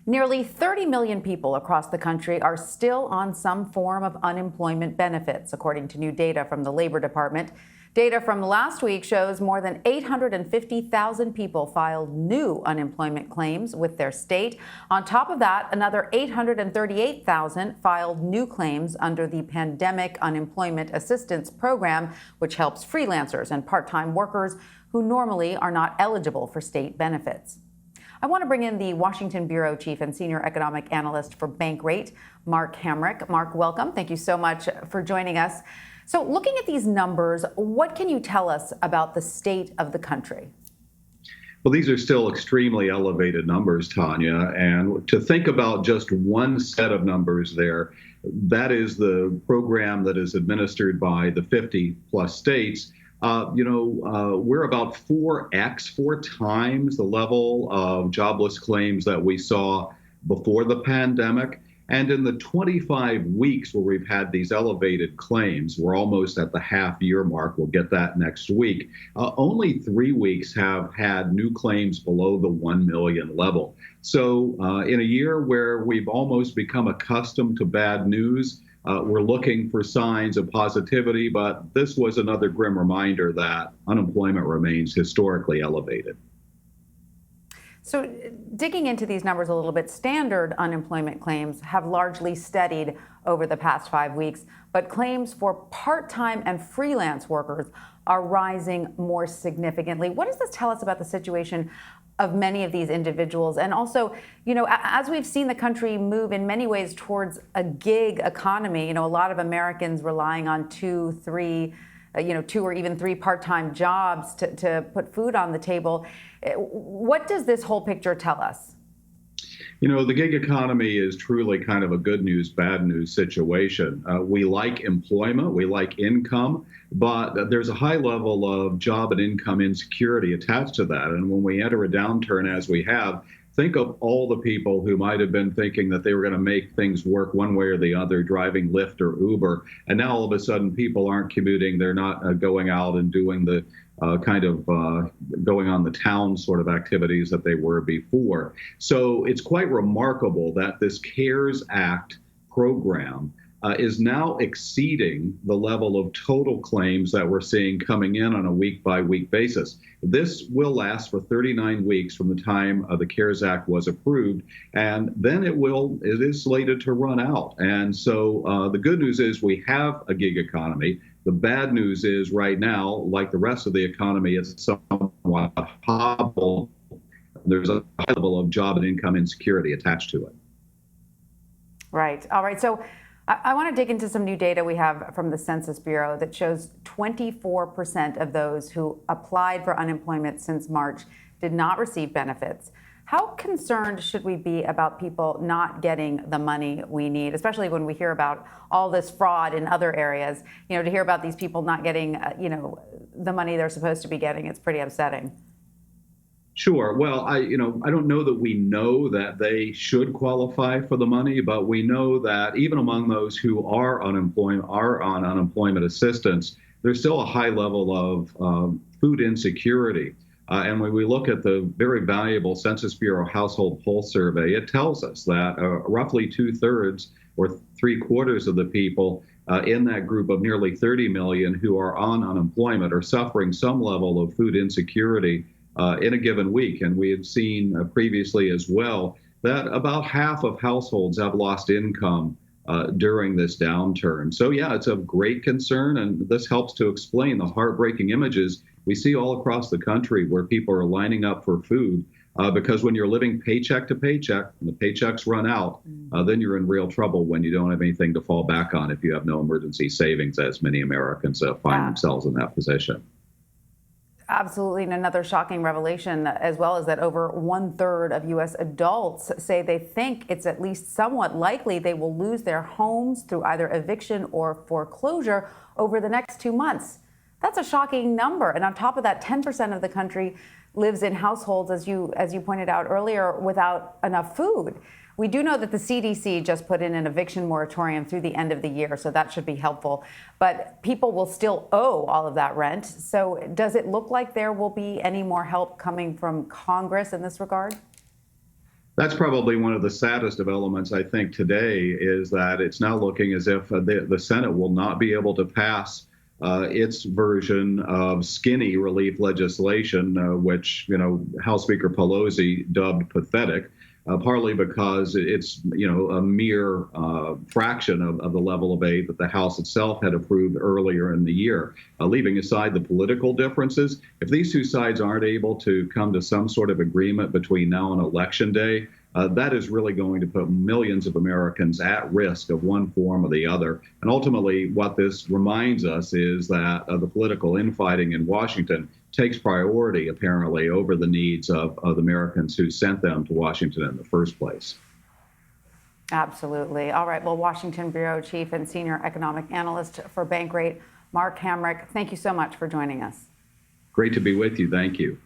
Nearly 30 million people across the country are still on some form of unemployment benefits, according to new data from the Labor Department. Data from last week shows more than 850,000 people filed new unemployment claims with their state. On top of that, another 838,000 filed new claims under the Pandemic Unemployment Assistance Program, which helps freelancers and part-time workers who normally are not eligible for state benefits. I want to bring in the Washington Bureau Chief and Senior Economic Analyst for Bankrate, Mark Hamrick. Mark, welcome. Thank you so much for joining us. So looking at these numbers, what can you tell us about the state of the country? Well, these are still extremely elevated numbers, Tanya. And to think about just one set of numbers there, that is the program that is administered by the 50 plus states. We're about 4 times the level of jobless claims that we saw before the pandemic. And in the 25 weeks where we've had these elevated claims, we're almost at the half-year mark. We'll get that next week. Only 3 weeks have had new claims below the 1 million level. So in a year where we've almost become accustomed to bad news, we're looking for signs of positivity, but this was another grim reminder that unemployment remains historically elevated. So digging into these numbers a little bit, standard unemployment claims have largely steadied over the past 5 weeks, but claims for part-time and freelance workers are rising more significantly. What does this tell us about the situation of many of these individuals? And also, as we've seen the country move in many ways towards a gig economy, a lot of Americans relying on two or even three part-time jobs to put food on the table. What does this whole picture tell us? The gig economy is truly kind of a good news, bad news situation. We like employment, we like income, but there's a high level of job and income insecurity attached to that. And when we enter a downturn as we have, think of all the people who might have been thinking that they were going to make things work one way or the other, driving Lyft or Uber. And now all of a sudden people aren't commuting. They're not going out and doing the going on the town sort of activities that they were before. So it's quite remarkable that this CARES Act program is now exceeding the level of total claims that we're seeing coming in on a week-by-week basis. This will last for 39 weeks from the time the CARES Act was approved, and then it is slated to run out. And so the good news is we have a gig economy. The bad news is right now, like the rest of the economy, it's somewhat hobbled. There's a high level of job and income insecurity attached to it. Right. All right. So I want to dig into some new data we have from the Census Bureau that shows 24% of those who applied for unemployment since March did not receive benefits. How concerned should we be about people not getting the money we need, especially when we hear about all this fraud in other areas? To hear about these people not getting, the money they're supposed to be getting, it's pretty upsetting. Sure. Well, I don't know that we know that they should qualify for the money, but we know that even among those who are on unemployment assistance, there's still a high level of food insecurity. And when we look at the very valuable Census Bureau Household Pulse Survey, it tells us that roughly 2/3 or 3/4 of the people in that group of nearly 30 million who are on unemployment are suffering some level of food insecurity in a given week. And we had seen previously as well that about half of households have lost income during this downturn. So yeah, it's of great concern, and this helps to explain the heartbreaking images we see all across the country where people are lining up for food because when you're living paycheck to paycheck and the paychecks run out, then you're in real trouble when you don't have anything to fall back on if you have no emergency savings, as many Americans find themselves in that position. Absolutely. And another shocking revelation as well is that over 1/3 of U.S. adults say they think it's at least somewhat likely they will lose their homes through either eviction or foreclosure over the next 2 months. That's a shocking number. And on top of that, 10% of the country lives in households, as you pointed out earlier, without enough food. We do know that the CDC just put in an eviction moratorium through the end of the year, so that should be helpful. But people will still owe all of that rent. So does it look like there will be any more help coming from Congress in this regard? That's probably one of the saddest developments, I think, today is that it's now looking as if the Senate will not be able to pass its version of skinny relief legislation, which, House Speaker Pelosi dubbed pathetic. Partly because it's a mere fraction of the level of aid that the House itself had approved earlier in the year. Leaving aside the political differences, if these two sides aren't able to come to some sort of agreement between now and Election Day, that is really going to put millions of Americans at risk of one form or the other. And ultimately, what this reminds us is that the political infighting in Washington takes priority, apparently, over the needs of the Americans who sent them to Washington in the first place. Absolutely. All right. Well, Washington Bureau Chief and Senior Economic Analyst for Bankrate, Mark Hamrick, thank you so much for joining us. Great to be with you. Thank you.